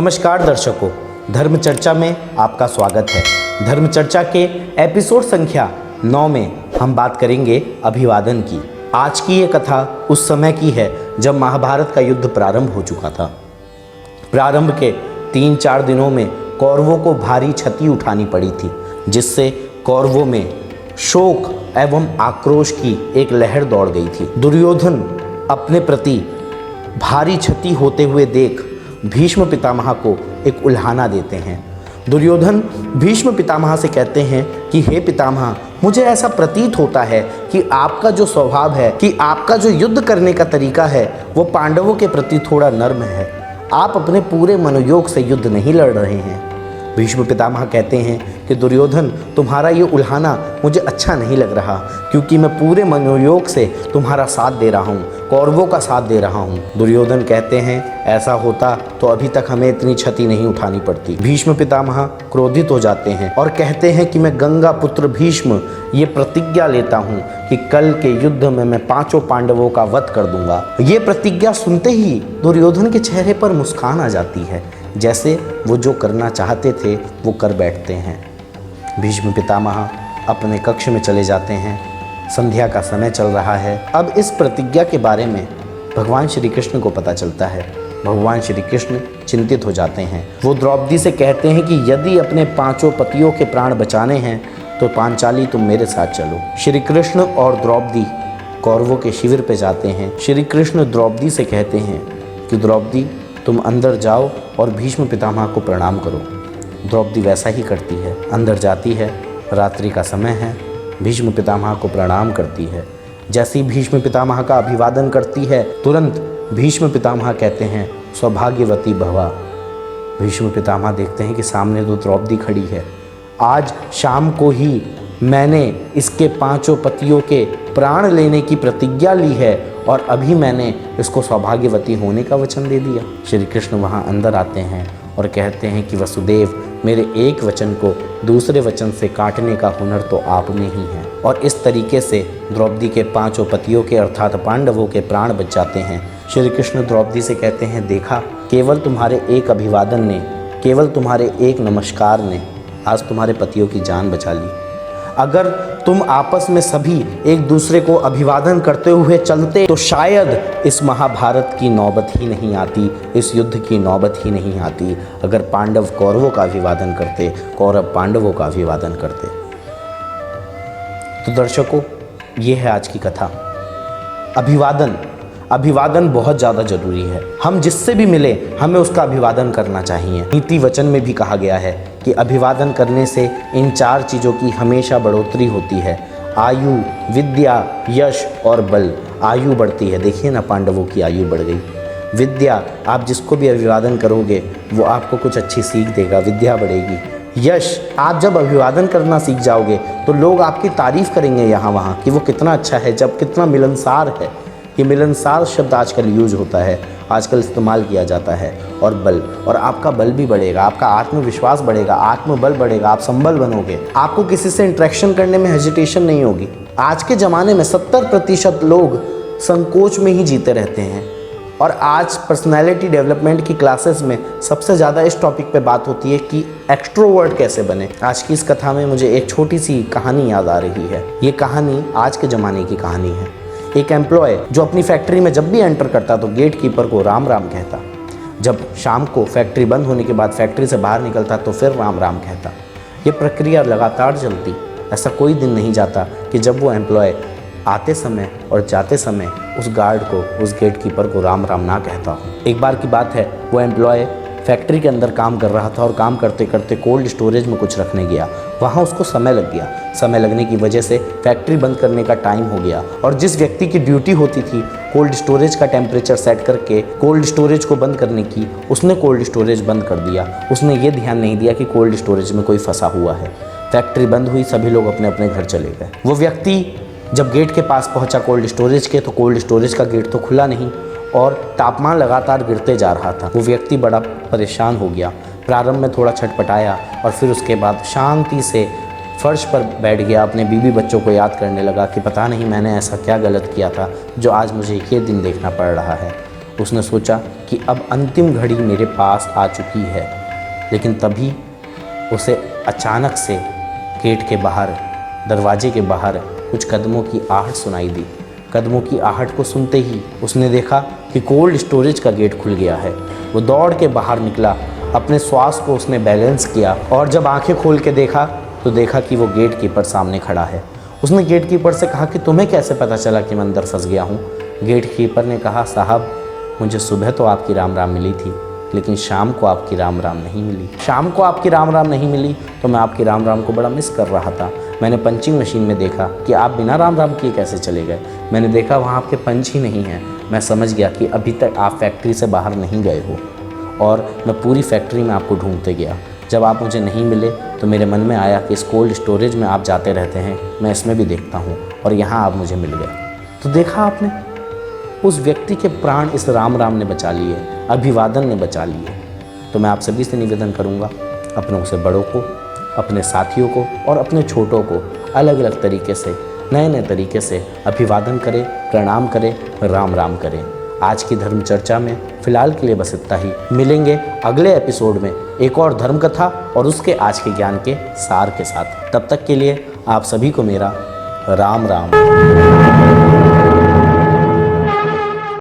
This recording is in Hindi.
नमस्कार दर्शकों, धर्म चर्चा में आपका स्वागत है। धर्म चर्चा के एपिसोड संख्या 9 में हम बात करेंगे अभिवादन की। आज की ये कथा उस समय की है जब महाभारत का युद्ध प्रारंभ हो चुका था। प्रारंभ के 3-4 दिनों में कौरवों को भारी क्षति उठानी पड़ी थी, जिससे कौरवों में शोक एवं आक्रोश की एक लहर दौड़ गई थी। दुर्योधन अपने प्रति भारी क्षति होते हुए देख भीष्म पितामह को एक उल्हाना देते हैं। दुर्योधन भीष्म पितामह से कहते हैं कि हे पितामह, मुझे ऐसा प्रतीत होता है कि आपका जो स्वभाव है, कि आपका जो युद्ध करने का तरीका है, वो पांडवों के प्रति थोड़ा नर्म है। आप अपने पूरे मनोयोग से युद्ध नहीं लड़ रहे हैं। भीष्म पितामह कहते हैं कि दुर्योधन, तुम्हारा ये उल्हाना मुझे अच्छा नहीं लग रहा, क्योंकि मैं पूरे मनोयोग से तुम्हारा साथ दे रहा हूँ, कौरवों का साथ दे रहा हूँ। दुर्योधन कहते हैं, ऐसा होता तो अभी तक हमें इतनी क्षति नहीं उठानी पड़ती। भीष्म पितामह क्रोधित हो जाते हैं और कहते हैं कि मैं गंगा पुत्र भीष्म ये प्रतिज्ञा लेता हूँ कि कल के युद्ध में मैं 5 पांडवों का वध कर दूंगा। ये प्रतिज्ञा सुनते ही दुर्योधन के चेहरे पर मुस्कान आ जाती है, जैसे वो जो करना चाहते थे वो कर बैठते हैं। भीष्म पितामह अपने कक्ष में चले जाते हैं। संध्या का समय चल रहा है। अब इस प्रतिज्ञा के बारे में भगवान श्री कृष्ण को पता चलता है। भगवान श्री कृष्ण चिंतित हो जाते हैं। वो द्रौपदी से कहते हैं कि यदि अपने 5 पतियों के प्राण बचाने हैं तो पांचाली तुम मेरे साथ चलो। श्री कृष्ण और द्रौपदी कौरवों के शिविर पे जाते हैं। श्री कृष्ण द्रौपदी से कहते हैं कि द्रौपदी, तुम अंदर जाओ और भीष्म पितामह को प्रणाम करो। द्रौपदी वैसा ही करती है, अंदर जाती है। रात्रि का समय है। भीष्म पितामह को प्रणाम करती है। जैसे ही भीष्म पितामह का अभिवादन करती है, तुरंत भीष्म पितामह कहते हैं, सौभाग्यवती भवा। भीष्म पितामह देखते हैं कि सामने तो द्रौपदी खड़ी है। आज शाम को ही मैंने इसके 5 पतियों के प्राण लेने की प्रतिज्ञा ली है और अभी मैंने इसको सौभाग्यवती होने का वचन दे दिया। श्री कृष्ण वहाँ अंदर आते हैं और कहते हैं कि वसुदेव, मेरे एक वचन को दूसरे वचन से काटने का हुनर तो आप में ही है। और इस तरीके से द्रौपदी के 5 पतियों के अर्थात पांडवों के प्राण बच जाते हैं। श्री कृष्ण द्रौपदी से कहते हैं, देखा, केवल तुम्हारे एक अभिवादन ने, केवल तुम्हारे एक नमस्कार ने आज तुम्हारे पतियों की जान बचा ली। अगर तुम आपस में सभी एक दूसरे को अभिवादन करते हुए चलते तो शायद इस महाभारत की नौबत ही नहीं आती, इस युद्ध की नौबत ही नहीं आती। अगर पांडव कौरवों का अभिवादन करते, कौरव पांडवों का अभिवादन करते। तो दर्शकों, ये है आज की कथा। अभिवादन बहुत ज़्यादा जरूरी है। हम जिससे भी मिले हमें उसका अभिवादन करना चाहिए। नीति वचन में भी कहा गया है कि अभिवादन करने से इन 4 चीज़ों की हमेशा बढ़ोतरी होती है। आयु, विद्या, यश और बल। आयु बढ़ती है। देखिए ना, पांडवों की आयु बढ़ गई। विद्या, आप जिसको भी अभिवादन करोगे वो आपको कुछ अच्छी सीख देगा, विद्या बढ़ेगी। यश, आप जब अभिवादन करना सीख जाओगे तो लोग आपकी तारीफ़ करेंगे यहाँ वहाँ कि वो कितना अच्छा है, जब कितना मिलनसार है। ये मिलनसार शब्द आजकल यूज होता है, आजकल इस्तेमाल किया जाता है। और बल, और आपका बल भी बढ़ेगा, आपका आत्मविश्वास बढ़ेगा, आत्मबल बढ़ेगा, आप संबल बनोगे। आपको किसी से इंटरेक्शन करने में हेजिटेशन नहीं होगी। आज के ज़माने में 70% लोग संकोच में ही जीते रहते हैं। और आज पर्सनैलिटी डेवलपमेंट की क्लासेस में सबसे ज़्यादा इस टॉपिक पे बात होती है कि एक्सट्रोवर्ट कैसे बने। आज की इस कथा में मुझे एक छोटी सी कहानी याद आ रही है। ये कहानी आज के ज़माने की कहानी है। एक एम्प्लॉय जो अपनी फैक्ट्री में जब भी एंटर करता तो गेट कीपर को राम राम कहता। जब शाम को फैक्ट्री बंद होने के बाद फैक्ट्री से बाहर निकलता तो फिर राम राम कहता। ये प्रक्रिया लगातार चलती। ऐसा कोई दिन नहीं जाता कि जब वो एम्प्लॉय आते समय और जाते समय उस गार्ड को, उस गेट कीपर को राम राम ना कहता हो। एक बार की बात है, वो एम्प्लॉय फैक्ट्री के अंदर काम कर रहा था और काम करते करते कोल्ड स्टोरेज में कुछ रखने गया। वहाँ उसको समय लग गया। समय लगने की वजह से फैक्ट्री बंद करने का टाइम हो गया और जिस व्यक्ति की ड्यूटी होती थी कोल्ड स्टोरेज का टेम्परेचर सेट करके कोल्ड स्टोरेज को बंद करने की, उसने कोल्ड स्टोरेज बंद कर दिया। उसने ये ध्यान नहीं दिया कि कोल्ड स्टोरेज में कोई फंसा हुआ है। फैक्ट्री बंद हुई, सभी लोग अपने अपने घर चले गए। वो व्यक्ति जब गेट के पास पहुँचा कोल्ड स्टोरेज के, तो कोल्ड स्टोरेज का गेट तो खुला नहीं और तापमान लगातार गिरते जा रहा था। वो व्यक्ति बड़ा परेशान हो गया। प्रारंभ में थोड़ा छटपटाया और फिर उसके बाद शांति से फर्श पर बैठ गया। अपने बीवी बच्चों को याद करने लगा कि पता नहीं मैंने ऐसा क्या गलत किया था जो आज मुझे ये दिन देखना पड़ रहा है। उसने सोचा कि अब अंतिम घड़ी मेरे पास आ चुकी है, लेकिन तभी उसे अचानक से गेट के बाहर, दरवाजे के बाहर कुछ कदमों की आहट सुनाई दी। कदमों की आहट को सुनते ही उसने देखा कि कोल्ड स्टोरेज का गेट खुल गया है। वो दौड़ के बाहर निकला, अपने श्वास को उसने बैलेंस किया और जब आंखें खोल के देखा तो देखा कि वो गेट कीपर सामने खड़ा है। उसने गेट कीपर से कहा कि तुम्हें कैसे पता चला कि मैं अंदर फंस गया हूँ। गेट कीपर ने कहा, साहब मुझे सुबह तो आपकी राम राम मिली थी, लेकिन शाम को आपकी राम राम नहीं मिली। शाम को आपकी राम राम नहीं मिली तो मैं आपकी राम राम को बड़ा मिस कर रहा था। मैंने पंचिंग मशीन में देखा कि आप बिना राम राम किए कैसे चले गए। मैंने देखा वहाँ आपके पंच ही नहीं हैं। मैं समझ गया कि अभी तक आप फैक्ट्री से बाहर नहीं गए हो और मैं पूरी फैक्ट्री में आपको ढूंढते गया। जब आप मुझे नहीं मिले तो मेरे मन में आया कि इस कोल्ड स्टोरेज में आप जाते रहते हैं, मैं इसमें भी देखता हूँ और यहाँ आप मुझे मिल गए। तो देखा आपने, उस व्यक्ति के प्राण इस राम राम ने बचा लिए, अभिवादन ने बचा लिए। तो मैं आप सभी से निवेदन करूँगा, अपनों से बड़ों को, अपने साथियों को और अपने छोटों को अलग अलग तरीके से, नए नए तरीके से अभिवादन करें, प्रणाम करें, राम राम करें। आज की धर्म चर्चा में फ़िलहाल के लिए बस इतना ही। मिलेंगे अगले एपिसोड में एक और धर्म कथा और उसके आज के ज्ञान के सार के साथ। तब तक के लिए आप सभी को मेरा राम राम।